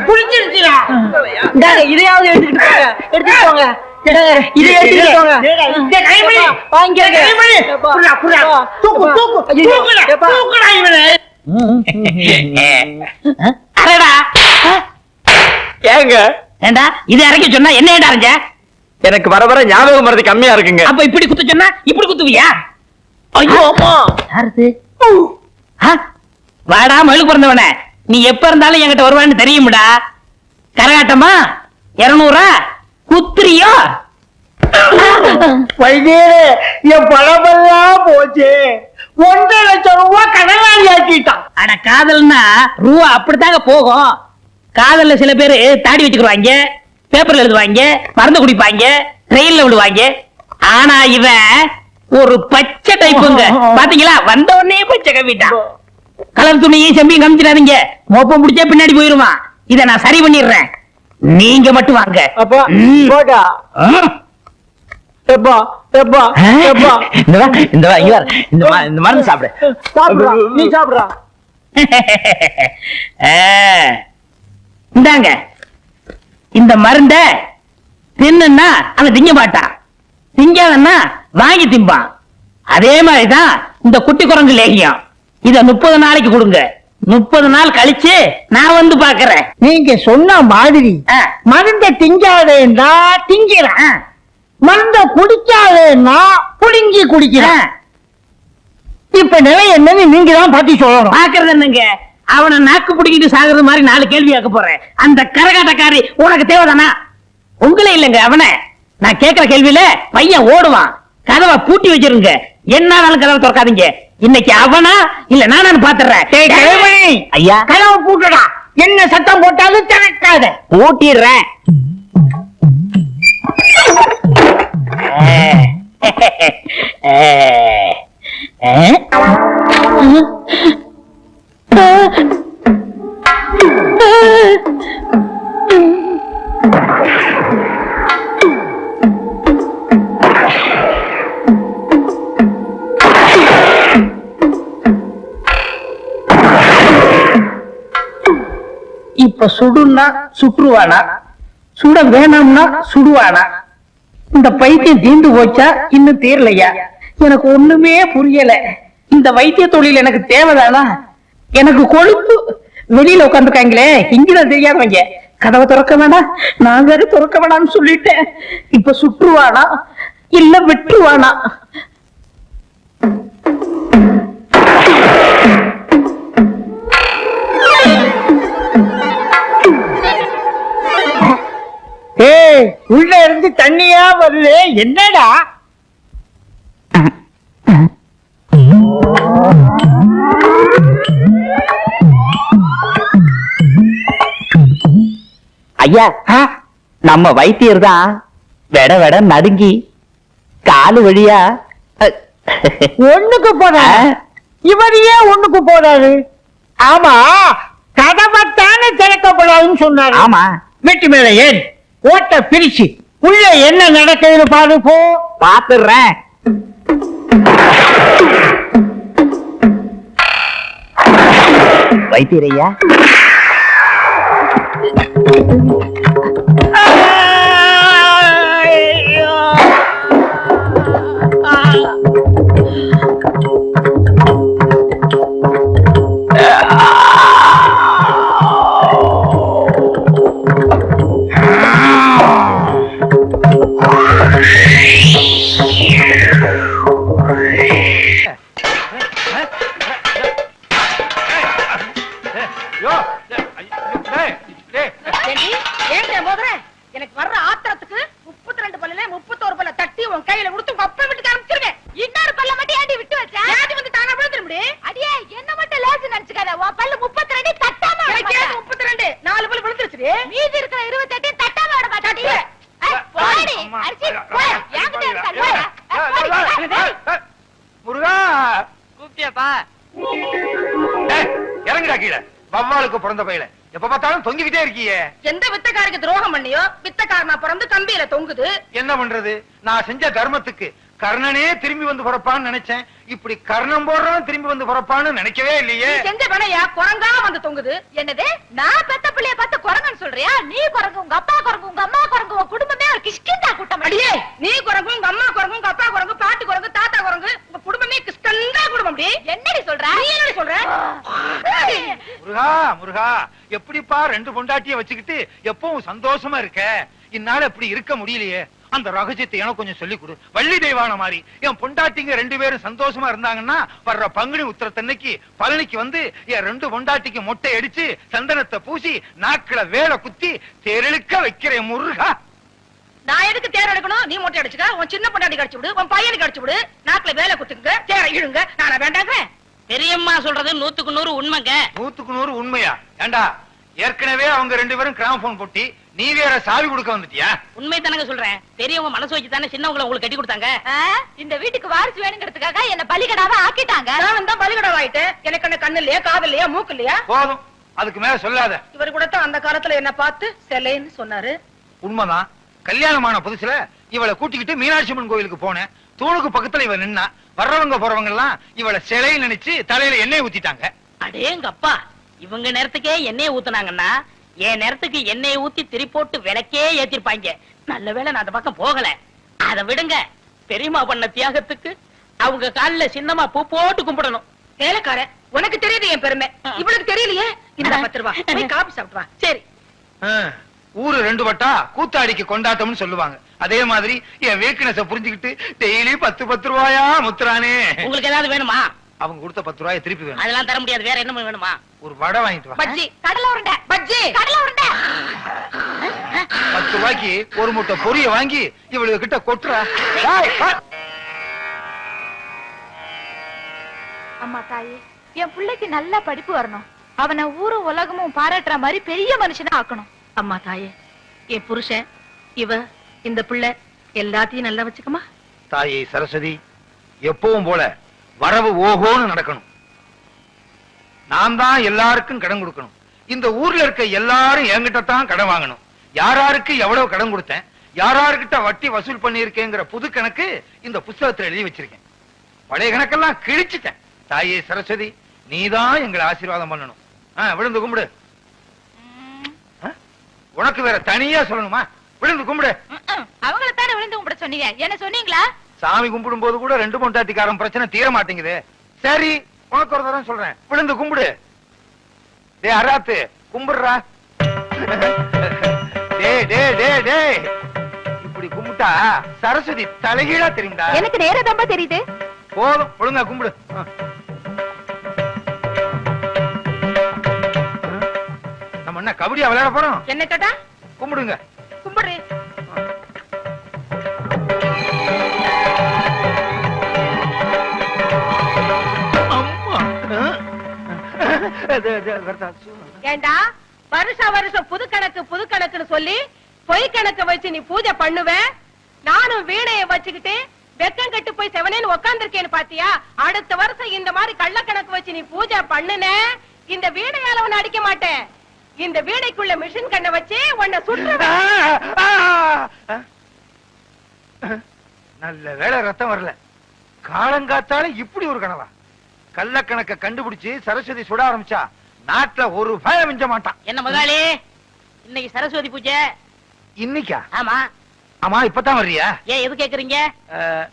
புரிஞ்சிருச்சுடா. இந்தாங்க, இதையாவது எடுத்துக்கிட்டு போங்க. எடுத்துட்டு போங்க. இதை எடுத்துக்கிட்டு போங்க. வாங்கிக்கோங்க. அடடா. ஏங்க ஏண்டா இது இறக்கி சொன்னா என்ன ஏண்டா அரைஞ்ச? எனக்கு வர வர ஞாபகம் மறதி கம்மியா இருக்குங்க. அப்ப இப்படி குத்து சொன்னா இப்படி குத்துவியா? ஐயோ அம்மா. யாரு? வாடா மயிலுக்கு பிறந்தவன, நீ எப்ப இருந்தாலும் என்கிட்ட வருவான்னு தெரியும்டா. கரகாட்டமா 200 குத்துறியோ? வைத்தியரே என் பணமெல்லாம் போச்சு. 1.5 லட்சம் ரூபாய் கடனாளி ஆக்கிட்டான். அட காதல்னா ரூபா அப்படித்தாங்க போகும். காதல்ல சில பேரு தாடி வச்சுக்குவாங்க, பேப்பர்ல எழுதுவாங்க, மருந்து குடிப்பாங்க, ட்ரெயின்ல விடுவாங்க. ஆனா இவன் ஒரு பச்சை டைப்புங்க. பாத்தீங்களா, வந்த உடனே பச்சை கவிட்டான். கலர் துணியும் செம்பியும் கமிச்சிடாதீங்க, மோப்பம் பிடிச்சா பின்னாடி போயிருவான். இத நான் சரி பண்ணிடுறேன், நீங்க மட்டும் வாங்க. இந்த மருந்து சாப்பிடு. நீ சாப்பிடுறா. இந்தாங்க இந்த மருந்த தின்னுன்னா அவன் திங்க மாட்டான், திங்காதன்னா வாங்கி திம்பான். அதே மாதிரிதான் இந்த குட்டி குரங்கு லேகியம். இத 30 நாளைக்கு கொடுங்க. 30 நாள் கழிச்சு நான் வந்து பாக்குறேன். நீங்க சொன்ன மாதிரி மருந்த திங்காதேன்னா திங்கிறேன், மருந்த குடிக்காதேன்னா புடுங்கி குடிக்கிறேன். இப்ப நிலை என்னன்னு நீங்க தான் பாத்தி சொல்லணும். பாக்குறது என்னங்க, அவனை நாக்கு பிடிக்கிட்டு சாகுறது மாதிரி 4 கேள்வி கேட்க போறேன். அந்த கரகாட்டக்காரி உனக்கு தேவைதானா? உங்களே இல்லைங்க அவனை. நான் கேட்கிற கேள்வியில பையன் ஓடுவான். கதவை பூட்டி வச்சிருங்க, என்னாலும் கதவை திறக்காதீங்க. இன்னைக்கு அவனா இல்ல நானு பாத்துறேன். ஐயா கதவை பூட்டடா, என்ன சத்தம் போட்டாலும் திறக்காத. பூட்டிடுறேன். இப்ப சுடுன்னா சுற்றுவானா, சுட வேணாம்னா சுடுவானா? இந்த பைத்தியம் தீர்ந்து போச்சா இன்னும் தீரலையா? எனக்கு ஒண்ணுமே புரியல. இந்த வைத்திய தொழில் எனக்கு தேவைதானா? எனக்கு கொழுப்பு. வெளியில உட்காந்துருக்காங்களே இங்கதான் தெரியாதவங்க. கதவை திறக்க வேணாம், நான் வேற திறக்க வேணாம்னு சொல்லிட்டேன். இப்ப சுற்றுவானா இல்ல வெட்டுவானா? உள்ள இருந்து தண்ணியா வருது, என்னடா? ஐயா, நம்ம வைத்தியர் தான் வெட வெட நடுங்கி காலு வழியா ஒண்ணுக்கு போறாரு இவர் ஏன் ஒண்ணுக்கு போறாரு? ஆமா, கதவைத்தானே திறக்கப்படாதுன்னு சொன்னாரு. ஆமா. வீட்டு மேல ஏன் ஓட்ட பிரிச்சு உள்ள என்ன நடக்குதுன்னு பாரு போ. பாத்துறேன். வைத்தியரையா, எனக்கு வர்ற ஆத்திரத்துக்கு 32 பல்லுல 31 பல்ல தட்டி உன் கையில கொடுத்து உங்க அப்பா வீட்டுக்கு அனுப்பிச்சிருவேன். இன்னொரு பல்ல மட்டும் ஏண்டி விட்டு வச்ச? ஏண்டி வந்து தானா விழுந்துரும்டி? அடியே என்ன மட்டும் லேசு நினைச்சுக்காத. உன் பல்லு 32 தட்டாம விட மாட்டேன். 32 4 பல்லு விழுந்துருச்சு. மீதி இருக்கிற 28 தட்டாம விட மாட்டேன். போடி அரிசி போய் என்கிட்ட இருக்க. முருகா கூப்பிட்டியாப்பா? இறங்குடா கீழே. வவ்வாலுக்கு பிறந்த பையல எப்ப பார்த்தாலும் தொங்கிக்கிட்டே இருக்கியே. எந்த வித்தக்காரருக்கு துரோகம் பண்ணியோ வித்தக்காரனா பிறந்து கம்பியில தொங்குது. என்ன பண்றது? நான் செஞ்ச தர்மத்துக்கு கர்ணனே திரும்பி வந்து பிறப்பான்னு நினைச்சேன். இப்படி கர்ணம் போடுறவன் திரும்பி வந்து பிறப்பான்னு நினைக்கவே இல்லையே. செஞ்ச பணையா குரங்கா வந்து தொங்குது. என்னது, நான் பெத்த பிள்ளைய பார்த்து குரங்குன்னு சொல்றியா? நீ குரங்கு, உங்க அப்பா குரங்கு, உங்க அம்மா குரங்கு, உங்க குடும்பமே ஒரு கிஷ்கிந்தா கூட்டம். அடியே நீ குரங்கு, உங்க அம்மா குரங்கு, உங்க அப்பா குரங்கு, பாட்டி குரங்கு, தாத்தா குரங்கு, உங்க குடும்பமே கிஷ்கந்தா குடும்பம். அடி என்னடி சொல்ற? நீ என்ன சொல்ற? முருகா முருகா, எப்படிப்பா ரெண்டு பொண்டாட்டிய வச்சுக்கிட்டு எப்பவும் சந்தோஷமா இருக்க? இந்நாள் இப்படி இருக்க முடியலையே. அந்த ரகசியத்தை எனக்கு கொஞ்சம் சொல்லிக் கொடு. வள்ளி தெய்வான மாதிரி என் பொண்டாட்டிங்க 2 பேரும் சந்தோஷமா இருந்தாங்கன்னா வர்ற பங்குனி உத்திரத்தன்னைக்கு பழனிக்கு வந்து என் 2 பொண்டாட்டிக்கு மொட்டை அடிச்சு சந்தனத்தை பூசி நாக்குல வேலை குத்தி தெருளுக்க வைக்கிறேன் முருகா. நான் எதுக்கு தேர் எடுக்கணும்? நீ மொட்டை அடிச்சுக்க. உன் சின்ன பொண்டாட்டி கடிச்சு விடு, உன் பையனுக்கு கடிச்சு விடு. நாக்குல வேலை குத்துங்க, தேர இழுங்க. நானா வேண்டாங்க? பெரியம்மா சொல்றது 100க்கு 100 உண்மைங்க. 100க்கு 100 உண்மையா? ஏண்டா ஏற்கனவே அவங்க 2 பேரும் கிராமபோன் போட்டி, நீ வேற சாவி கொடுக்க வந்துட்டியா? உண்மை தானங்க சொல்றேன். பெரியவங்க மனசு வச்சு தானே சின்னவங்களை உங்களுக்கு கட்டி கொடுத்தாங்க. இந்த வீட்டுக்கு வாரிசு வேணுங்கிறதுக்காக என்ன பலிகடாவா ஆக்கிட்டாங்க. நான் தான் பலிகடா ஆயிட்டேன். எனக்கு என்ன கண்ணு இல்லையா, காது இல்லையா, மூக்கு இல்லையா? போதும், அதுக்கு மேல சொல்லாத. இவர் கூட தான் அந்த காலத்துல என்ன பார்த்து செல்லைன்னு சொன்னாரு. உண்மைதான். கல்யாணமான புதுசுல இவளை கூட்டிக்கிட்டு மீனாட்சி அம்மன் கோயிலுக்கு போனேன். தூணுக்கு பக்கத்துல இவ நின்னா வர்றவங்க போறவங்க எல்லாம் இவளை சிலை நினைச்சு தலையில எண்ணெய் ஊத்திட்டாங்க. அடேங்கப்பா, இவங்க நேரத்துக்கே எண்ணெய் ஊத்துனாங்கன்னா என் நேரத்துக்கு எண்ணெய் ஊத்தி திரி போட்டு விளக்கே ஏத்திருப்பாங்க. நல்ல வேளை நான் அந்த பக்கம் போகல. அதை விடுங்க, பெரியம்மா பண்ண தியாகத்துக்கு அவங்க காலில் சின்னமா பூ போட்டு கும்பிடணும். வேலைக்கார, உனக்கு தெரியுது என் பெருமை, இவளுக்கு தெரியலையே. இந்த 10 ரூபாய் போய் காபி சாப்பிட்டு வா. சரி. ஊரு 2 வட்டா கூத்தாடிக்கு கொண்டாட்டம்னு சொல்லுவாங்க. அதே மாதிரி என் வீக்னஸ புரிஞ்சுக்கிட்டு டெய்லி 10 ரூபாயா முத்துறானே. உங்களுக்கு ஏதாவது வேணுமா? அவங்க கொடுத்த 10 ரூபாயை திருப்பி வேணும். அதெல்லாம் தர முடியாது. வேற என்ன வேணுமா? ஒரு வடை வாங்கிட்டு வா. பஜ்ஜி, கடலை உருண்டை, பஜ்ஜி, கடலை உருண்டை. 10 ரூபாய்க்கு ஒரு முட்டை பொரிய வாங்கி இவளுக்கு கிட்ட கொட்டுறா. அம்மா தாயே, என் பிள்ளைக்கு நல்ல படிப்பு வரணும். அவனை ஊரும் உலகமும் பாராட்டுற மாதிரி பெரிய மனுஷனா ஆக்கணும். அம்மா தாயே, என் புருஷன், இவ, இந்த பிள்ளை எல்லாத்தையும் நல்லா வச்சுக்கமா. தாயே சரஸ்வதி, எப்பவும் போல வரவு ஓஹோன்னு நடக்கணும். நான் தான் எல்லாருக்கும் கடன் கொடுக்கணும். இந்த ஊர்ல இருக்க எல்லாரும் என்கிட்ட தான் கடன் வாங்கணும். யாராருக்கு எவ்வளவு கடன் கொடுத்தேன், யாராருக்கிட்ட வட்டி வசூல் பண்ணியிருக்கேங்கிற புது கணக்கு இந்த புத்தகத்துல எழுதி வச்சிருக்கேன். பழைய கணக்கெல்லாம் கிழிச்சிட்டேன். தாயே சரஸ்வதி, நீதான் எங்களை ஆசீர்வாதம் பண்ணணும். விழுந்து கும்பிடு. உனக்கு வேற தனியா சொல்லணுமா? விழுந்து கும்பிடு. அவங்கள தானே விழுந்து கும்பிட சொன்னீங்க, என்ன சொன்னீங்களா? சாமி கும்பிடும் போது கூட 2 பொண்டாட்டிக்காரன் பிரச்சனை தீர மாட்டேங்குது. சரி, உனக்கு ஒரு தரம் சொல்றேன், விழுந்து கும்பிடு. டே அராத்து, கும்பிடுறா. டே டே டே டே, இப்படி கும்பிட்டா சரஸ்வதி தலைகீழா தெரியுதா? எனக்கு நேரம் ரொம்ப தெரியுது. போதும், ஒழுங்கா கும்பிடு. நம்ம என்ன கபடியா விளையாட போறோம்? என்ன கேட்டா? கும்பிடுங்க. கும்பிடு. ஏண்டா வருஷம் புது கணக்குன்னு சொல்லி பொய் கணக்கு வச்சு நீ பூஜை பண்ணுவ. நானும் வீணைய வச்சுக்கிட்டு வெக்கம் கட்டு போய் செவனேன்னு உட்கார்ந்திருக்கேன்னு பாத்தியா? அடுத்த வருஷம் இந்த மாதிரி கள்ளக்கணக்கு வச்சு நீ பூஜை பண்ணுன, இந்த வீடையால உன்னை அடிக்க மாட்டேன். இந்த வீடைக்குள்ள மிஷின் கண்ணை வச்சு உன்னை சுற்றுவேன். நல்ல வேளை ரத்தம் வரல. காலங்காத்தால இப்படி ஒரு கனவா? கள்ளக்கணக்க கண்டுபிடிச்சு சரஸ்வதி சுட ஆரம்பிச்சா நாட்டுல ஒரு பயம் மிஞ்ச மாட்டான். என்ன முதலாளி, இன்னைக்கு சரஸ்வதி பூஜை? இன்னைக்கா? ஆமா. ஆமா, இப்பதான் வர்றியா? ஏன் எது கேக்குறீங்க?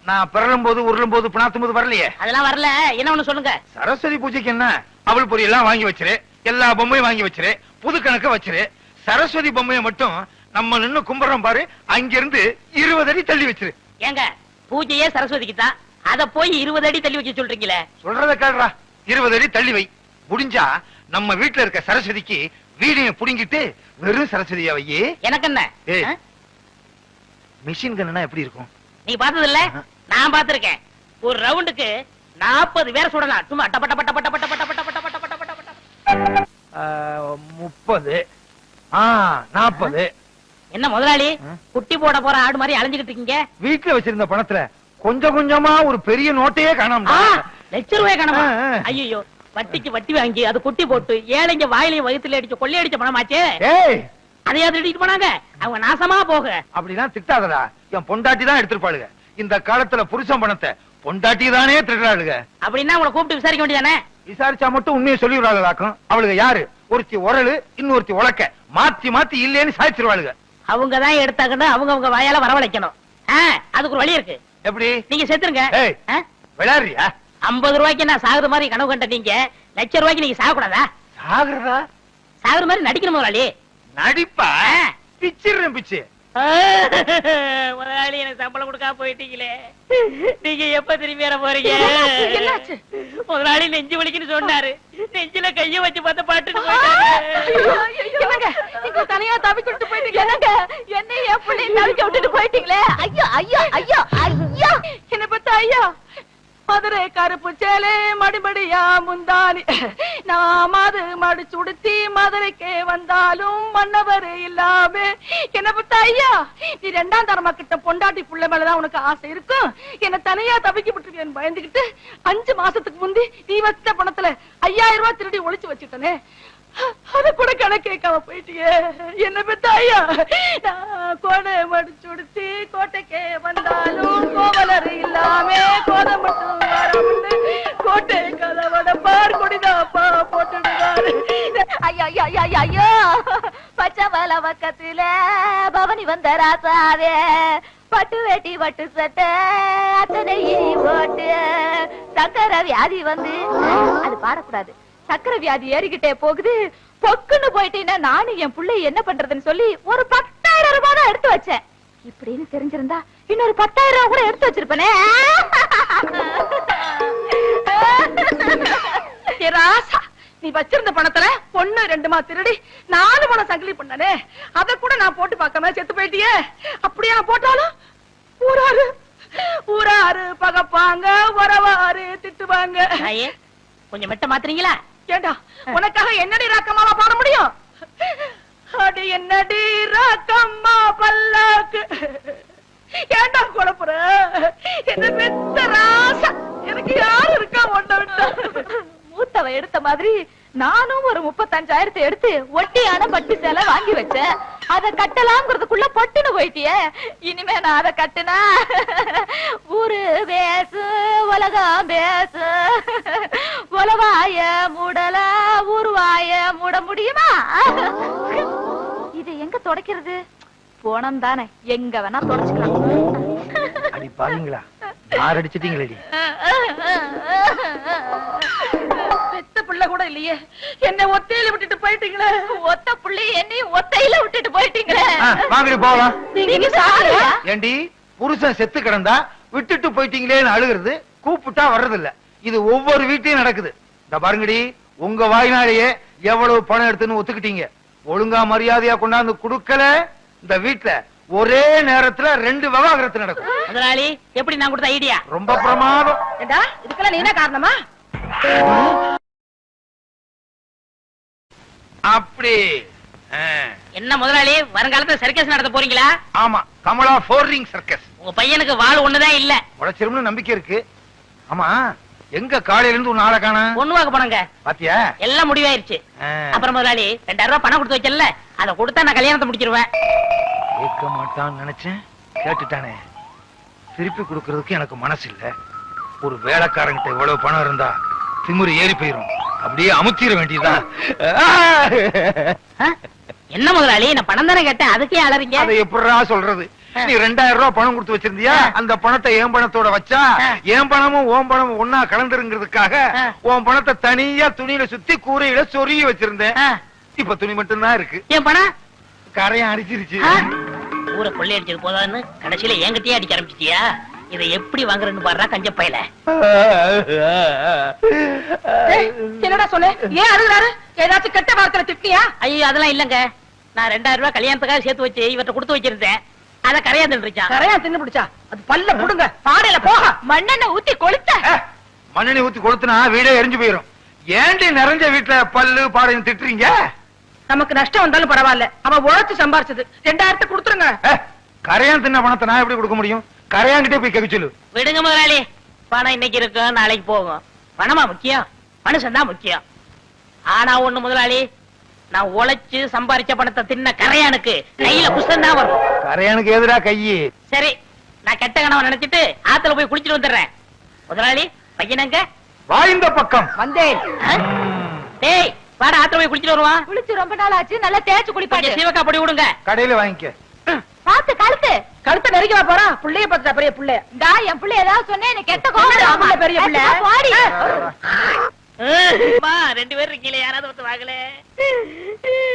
நான் பிறலும் போது உருளும் போது பிணாத்தும் போது வரலையே. அதெல்லாம் வரல. என்ன ஒண்ணு சொல்லுங்க. சரஸ்வதி பூஜைக்கு என்ன, அவள் பொரி எல்லாம் வாங்கி வச்சிரு, எல்லா பொம்மையும் வாங்கி வச்சிரு, புது கணக்க வச்சிரு. சரஸ்வதி பொம்மையை மட்டும் நம்ம நின்னு கும்பிடுறோம் பாரு, அங்கிருந்து 20 அடி தள்ளி வச்சிரு. ஏங்க, பூஜையே சரஸ்வதிக்கு தான், அத போய் 20 அடி தள்ளி வைக்க சொல்றீங்களே? சொல்றத கேளுடா. 20 அடி தள்ளி வை. முடிஞ்சா நம்ம வீட்டுல இருக்க சரஸ்வதிக்கு வீடையும் புடிங்கிட்டு வெறும் சரஸ்வதியா வையே. எனக்கு என்ன? மிஷின் கன்னா எப்படி இருக்கும்? நீ பார்த்தது இல்ல? நான் பார்த்திருக்கேன். ஒரு ரவுண்டுக்கு 40 பேர் சுடலாம். சும்மா டப்ப டப்ப டப்ப டப்ப டப்ப டப்ப டப்ப டப்ப டப்ப டப்ப டப்ப. 30 40. என்ன முதலாளி, குட்டி போட போற ஆடு மாதிரி அலைஞ்சுகிட்டு இருக்கீங்க? வீட்டுல வச்சிருந்த பணத்துல கொஞ்சம் கொஞ்சமா ஒரு பெரிய நோட்டையே காணோம். ₹1,00,000 காணோமா? ஐயோ, வட்டிக்கு வட்டி வாங்கி அது குட்டி போட்டு ஏழைங்க வாயிலையும் வயித்துல அடிச்சு கொள்ளையடிச்ச பணமாச்சே. அதையாவது எடுத்துட்டு போனாங்க. அவங்க நாசமா போக. அப்படிலாம் திட்டாதடா. என் பொண்டாட்டி தான் எடுத்துருப்பாளுங்க. இந்த காலத்துல புருஷன் பணத்தை பொண்டாட்டி தானே திருடுறாளுங்க. அப்படின்னா உங்களை கூப்பிட்டு விசாரிக்க வேண்டியதானே? விசாரிச்சா மட்டும் உண்மையை சொல்லிடுறாங்களாக்கும். அவளுக்கு யாரு? ஒருத்தி உரலு, இன்னொருத்தி உலக்க, மாத்தி மாத்தி இல்லேன்னு சாய்ச்சிருவாளுங்க. அவங்கதான் எடுத்தாக்கணும், அவங்க வாயால வரவழைக்கணும். அதுக்கு ஒரு வழி இருக்கு. எப்படி? நீங்க செத்துருங்க. விளையாடுறியா? 50 ரூபாய்க்கு நான் சாகுற மாதிரி கனவு கண்ட நீங்க ₹1,00,000 நீங்க சாகக்கூடாதா? சாகுறதா? சாகுற மாதிரி நடிக்கணும் முதலாளி. நடிப்பா? பிச்சிடுறேன் பிச்சு. முதலாளி, எனக்கு சம்பளம் கொடுக்காம போயிட்டீங்களே, நீங்க எப்ப திரும்பி வர போறீங்க? முதலாளி நெஞ்சு வலிக்குன்னு சொன்னாரு. நெஞ்சில கைய வச்சு பார்த்த பாட்டு தனியா தவிக்கிட்டு போயிட்டீங்க. என்ன என் பிள்ளை தவிக்க விட்டுட்டு போயிட்டீங்களே. ஐயோ ஐயோ ஐயோ ஐயோ, என்ன பார்த்தா ஐயா? மதுரை கருப்பு சேலே மடிமடியா முந்தானி, நான் மாது மடிச்சு உடுத்தி மதுரைக்கே வந்தாலும் மன்னவர் இல்லாம. என்ன பார்த்தா ஐயா, நீ 2ஆம் தரமா கிட்ட பொண்டாட்டி புள்ள மேலதான் உனக்கு ஆசை இருக்கும். என்ன தனியா தவிக்க விட்டுருக்கேன்னு பயந்துகிட்டு 5 மாசத்துக்கு முந்தி நீ வச்ச பணத்துல 5000 ரூபாய் திருடி ஒளிச்சு வச்சுட்டனே, அத கூட கணக்கு கேட்காம போயிட்டியே. என்ன பெத்த ஐயா, நான் கோடை மடிச்சு உடுத்தி கோட்டைக்கே வந்தாலும் கோவலர் இல்லாம கோதை மட்டும் வராம கோட்டை கதவட பார் குடிதாப்பா போட்டுடுவாரு. ஐயோ ஐயோ ஐயோ ஐயோ, பச்சை வல பக்கத்துல பவனி வந்த ராசாவே, பட்டு வேட்டி பட்டு சட்டை அத்தனை போட்டு சக்கரை வியாதி வந்து, அது பாடக்கூடாது, சக்கரை வியாதி ஏறிக்கிட்டே போகுது, பொக்குன்னு போயிட்டீங்கன்னா நானும் என் பிள்ளை என்ன பண்றதுன்னு சொல்லி ஒரு 10,000 ரூபாய் தான் எடுத்து வச்சேன். இப்படின்னு தெரிஞ்சிருந்தா இன்னொரு 10,000 ரூபாய் கூட எடுத்து வச்சிருப்பனே. ராசா, நீ வச்சிருந்த பணத்துல 1 2 திருடி 4 பணம் சங்கிலி பண்ணனே, அத கூட நான் போட்டு பார்க்காம செத்து போயிட்டியே. அப்படியே நான் போட்டாலும் ஊராரு பகப்பாங்க, உறவாரு திட்டுவாங்க. கொஞ்சம் மெட்ட மாத்துறீங்களா? ஏண்டா, உனக்காக என்னடி ராக்கம்மாவா பாட முடியும்? அடி என்னடி ராக்கம்மா பல்லாக்கு, ஏண்டா குழப்புற? என்ன பெத்த ராசா, எனக்கு யாரு இருக்கா ஒண்ணு விட்டா? மூத்தவ எடுத்த மாதிரி நானும் ஒரு 35,000 எடுத்து ஒட்டியான பட்டு சேலை வாங்கி வச்சேன். அத கட்டலாம்ங்கிறதுக்குள்ள பட்டுன்னு போயிட்டியே. இனிமே நான் அத கட்டுனா ஊரு பேசு உலகம் பேசு, உலவாய மூடல ஊருவாய மூட முடியுமா? இது எங்க தொடக்கிறது? போனம் தானே, எங்க வேணா தொடச்சுக்கலாம். அடி பாருங்களா, யார் அடிச்சிட்டீங்களேடி? பெத்த பிள்ளை கூட இல்லையே, என்ன ஒத்தையில விட்டுட்டு போயிட்டீங்களே. ஒத்த பிள்ளை என்னையும் ஒத்தையில விட்டுட்டு போயிட்டீங்களே. வாங்கடி போகலாம். நீங்க சாரியா? ஏண்டி, புருஷன் செத்து கிடந்தா விட்டுட்டு போயிட்டீங்களேன்னு அழுகிறது, கூப்பிட்டா வர்றது இல்ல. இது ஒவ்வொரு வீட்லயும் நடக்குது. இந்த பாருங்கடி, உங்க வாய்னாலேயே எவ்வளவு பணம் எடுத்துன்னு ஒத்துக்கிட்டீங்க. ஒழுங்கா மரியாதையா கொண்டாந்து குடுக்கல, இந்த வீட்டுல ஒரே நேரத்துல 2 விவாகரத்து நடக்கும். முதலாளி, எப்படி நான் கொடுத்த ஐடியா? ரொம்ப பிரமாதம். இதுக்கெல்லாம் நீ என்ன காரணமா? அப்படி என்ன முதலாளி, வருங்காலத்துல சர்க்கஸ் நடத்த போறீங்களா? ஆமா, கமலா 4 ரிங் சர்க்கஸ். உங்க பையனுக்கு வாழ் ஒண்ணுதான் இல்ல. உழைச்சிரும்னு நம்பிக்கை இருக்கு. ஆமா, எங்க காலையில இருந்து ஒரு ஆளை காணோம்? பொண்ணு வாக்க போனங்க. பாத்தியா? எல்லாம் முடிவாயிருச்சு. அப்புறம் முதலாளி 2000 ரூபாய் பணம் கொடுத்து வச்சல, அதை கொடுத்தா நான் கல்யாணத்தை முடிச்சிருவேன். கேட்க மாட்டான்னு நினைச்சேன், கேட்டுட்டானே. திருப்பி கொடுக்கறதுக்கு எனக்கு மனசு இல்ல. ஒரு வேலைக்காரங்கிட்ட இவ்வளவு பணம் இருந்தா திமிரு ஏறி போயிரும். அப்படியே அமுத்திர வேண்டியதுதான். என்ன முதலாளி, நான் பணம் தானே கேட்டேன், அதுக்கே அலறீங்க? அதை எப்படிடா சொல்றது? நீ 2000 ரூபாய் பணம் கொடுத்து வச்சிருந்தியா? அந்த பணத்தை என் பணத்தோட வச்சா என் பணமும் ஓம் பணமும் ஒன்னா கலந்துருங்கிறதுக்காக உன் பணத்தை தனியா துணியில சுத்தி கூரையில சொருகி வச்சிருந்தேன். இப்ப துணி மட்டும்தான் இருக்கு. என் பணம் கரையும் அடிச்சிருச்சு. ஊரை கொள்ளை அடிச்சது போதான்னு கடைசியில என்கிட்டயே அடிக்க ஆரம்பிச்சிட்டியா? இதை எப்படி வாங்குறேன்னு பாடுறா கஞ்ச பையல. என்னடா சொல்லு, ஏன் அழுகுறாரு? ஏதாச்சும் கெட்ட வார்த்தையில திட்டியா? ஐயோ அதெல்லாம் இல்லங்க, நான் 2000 ரூபாய் கல்யாணத்துக்காக சேர்த்து வச்சு இவர்கிட்ட கொடுத்து வச்சிருந்தேன். அத கரையா தின்றுச்சான். கரையா தின்னு பிடிச்சா? அது பல்ல புடுங்க, பாடையில போக மண்ணெண்ண ஊத்தி கொளுத்த. மண்ணெண்ணி ஊத்தி கொளுத்துனா வீடே எரிஞ்சு போயிரும். ஏண்டி நிறைஞ்ச வீட்டுல பல்லு பாடையும் திட்டுறீங்க? நமக்கு நஷ்டம் வந்தாலும் பரவாயில்ல, அவன் உழைச்சு சம்பாரிச்சது. 2000 கொடுத்துருங்க. கரையான் தின்ன பணத்தை நான் எப்படி கொடுக்க முடியும்? கரையான்கிட்டே போய் கேட்க சொல்லு. விடுங்க முதலாளி, பணம் இன்னைக்கு இருக்கும் நாளைக்கு போகும். பணமா முக்கியம், மனுஷன் தான் முக்கியம். ஆனா ஒண்ணு முதலாளி, நான் உழைச்சு சம்பாரிச்ச பணத்தை தின்ன கரையானுக்கு கையில குஷ்டம் தான் வரும். கரையானுக்கு எதிரா கையி? சரி, நான் கெட்ட கணவன் நினைச்சிட்டு ஆத்துல போய் குளிச்சுட்டு வந்துடுறேன். முதலாளி, பையனங்க வாய்ந்த பக்கம் வந்தேன். டேய் வாடா, ஆத்துல போய் குளிச்சுட்டு வருவான். குளிச்சு ரொம்ப நாள் ஆச்சு, நல்லா தேய்ச்சு குளிப்பாட்டு. சீவக்கா பொடி விடுங்க. கடையில வாங்கிக்க. பாத்து கழுத்து நெருங்கி போறா. புள்ளைய பாத்துட்டா பெரிய புள்ள. டா என் புள்ள ஏதாவது சொன்னே நீ கெட்ட கோவம். பெரிய புள்ள பாடி. 2 பேரும் இருக்கீங்களே, யாராவது ஒருத்தர் வாங்கல.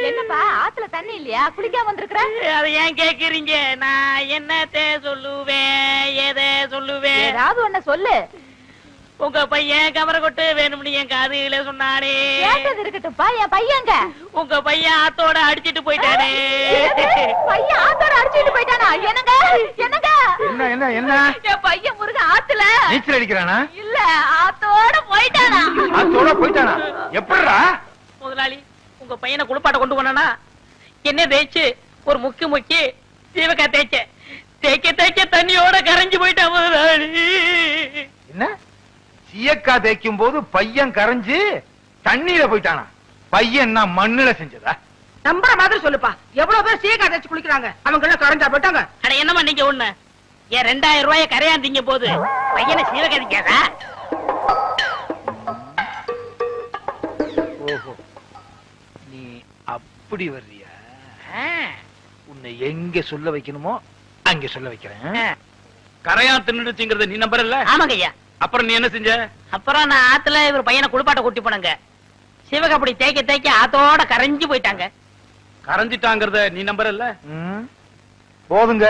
என்னப்பா ஆத்துல தண்ணி இல்லையா? குளிக்காம வந்திருக்கிற? அதை ஏன் கேக்குறீங்க? நான் என்னத்தை சொல்லுவேன், எதை சொல்லுவேன்? ஏதாவது ஒண்ணு சொல்லு. உங்க பையன் கமர கொட்டு வேணும்னு என் காதுல சொன்னானே. கேட்டது இருக்கட்டும்ப்பா, என் பையங்க. உங்க பையன் ஆத்தோட அடிச்சிட்டு போயிட்டானே. பையன் ஆத்தோட அடிச்சிட்டு போயிட்டானா? என்னங்க என்னங்க? என்ன என்ன என்ன? என் பையன் முருக ஆத்துல நீச்சல் அடிக்கிறானா? இல்ல, ஆத்தோட போயிட்டானா. ஆத்தோட போயிட்டானா? எப்படிடா? முதலாளி, உங்க பையனை குளிப்பாட்ட கொண்டு போனா என்ன தேய்ச்சு ஒரு முக்கி சீவக்கா தேய்க்க தண்ணியோட கரைஞ்சு போயிட்டான் முதலாளி. என்ன? சீயக்கா தேய்க்கும் போது பையன் கரைஞ்சு தண்ணியில போயிட்டானா? பையன் நான் மண்ணுல செஞ்சதா? நம்புற மாதிரி சொல்லுப்பா. எவ்வளவு பேர் சீக்கா தேய்ச்சு குளிக்கிறாங்க, அவங்க எல்லாம் கரைஞ்சா போயிட்டாங்க. அட என்னமா நீங்க ஒண்ணு, ஏன் 2000 ரூபாய கரையாந்தீங்க போது பையனை சீவக்கா தேய்க்காதா? ஓஹோ, நீ அப்படி வர்றியா? உன்னை எங்க சொல்ல வைக்கணுமோ அங்க சொல்ல வைக்கிறேன். கரையா தின்னுடுச்சுங்கறத நீ நம்பறல்ல? ஆமாங்க ஐயா. அப்புறம் நீ என்ன செஞ்ச? அப்புறம் நான் ஆத்துல இவர் பையனை குளிப்பாட்ட கூட்டி போனங்க. சிவகா அப்படி தேய்க்க ஆத்தோட கரைஞ்சு போயிட்டாங்க. கரைஞ்சிட்டாங்கறத நீ நம்பறல்ல? போதுங்க,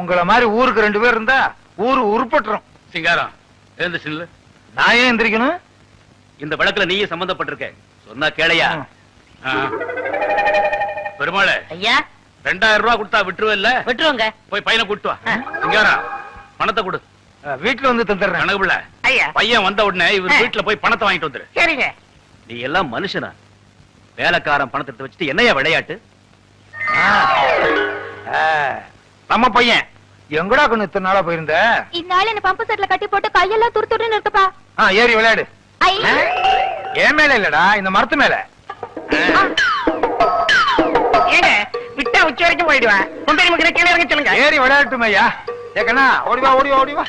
உங்கள மாதிரி ஊருக்கு 2 பேர் இருந்தா ஊரு உருப்பட்டுரும். சிங்காரம் எழுந்து சில்லு. நான் ஏன் எந்திரிக்கணும்? இந்த வழக்குல நீயே சம்பந்தப்பட்டிருக்க, சொன்னா கேளையா? பெருமாளே ஐயா, 2000 ரூபாய் கொடுத்தா விட்டுருவல்ல? விட்டுருவோங்க. போய் பையனை கூட்டு வா. சிங்காரம் பணத்தை கொடு. வீட்டுல வந்து தந்துடுறேன். கணக்குல ஐயா, பையன் வந்த உடனே இவர் வீட்டுல போய் பணத்தை வாங்கிட்டு வந்துரு. சரிங்க. நீ எல்லாம் மனுஷனா? வேலைக்காரன் பணத்தை எடுத்து வச்சுட்டு என்னையா விளையாட்டு? நம்ம பையன் எங்கடா கொண்டு இத்தனை நாளா போயிருந்த? இந்நாள் என்ன பம்பு செட்ல கட்டி போட்டு கையெல்லாம் துருத்துருன்னு இருக்குப்பா. ஏறி விளையாடு. என் மேல இல்லடா, இந்த மரத்து மேல. ஏங்க விட்டா உச்சி வரைக்கும் போயிடுவேன். கொம்பேரி முக்கிற கீழே இறங்க சொல்லுங்க. ஏறி விளையாட்டுமே ஐயா. ஏக்கண்ணா ஓடிவா ஓடிவா ஓடிவா.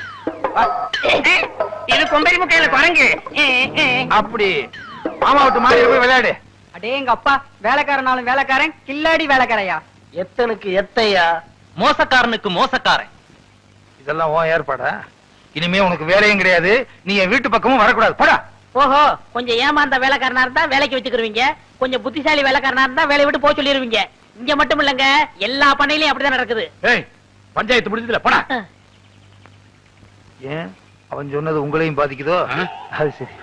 இது கொம்பேரி முக்கையில குரங்கு. அப்படி மாமா விட்டு மாறி போய் விளையாடு. அடே எங்க அப்பா, வேலைக்காரனாலும் வேலைக்காரன், கில்லாடி வேலைக்காரையா. எத்தனுக்கு எத்தையா, மோசக்காரனுக்கு மோசக்காரன். இதெல்லாம் உன் ஏற்பாடா? இனிமே உனக்கு வேலையும் கிடையாது, நீ என் வீட்டு பக்கமும் வரக்கூடாது. போடா. ஓஹோ, கொஞ்சம் ஏமாந்த வேலைக்காரனா இருந்தா வேலைக்கு வச்சுக்கிருவீங்க, கொஞ்சம் புத்திசாலி வேலைக்காரனா இருந்தா வேலையை விட்டு போக சொல்லிருவீங்க. இங்க மட்டும் இல்லங்க, எல்லா பண்ணையிலயும் அப்படிதான் நடக்குது. ஏய், பஞ்சாயத்து முடிஞ்சதுல போடா. ஏன் அவன் சொன்னது உங்களையும் பாதிக்குதோ? அது சரி.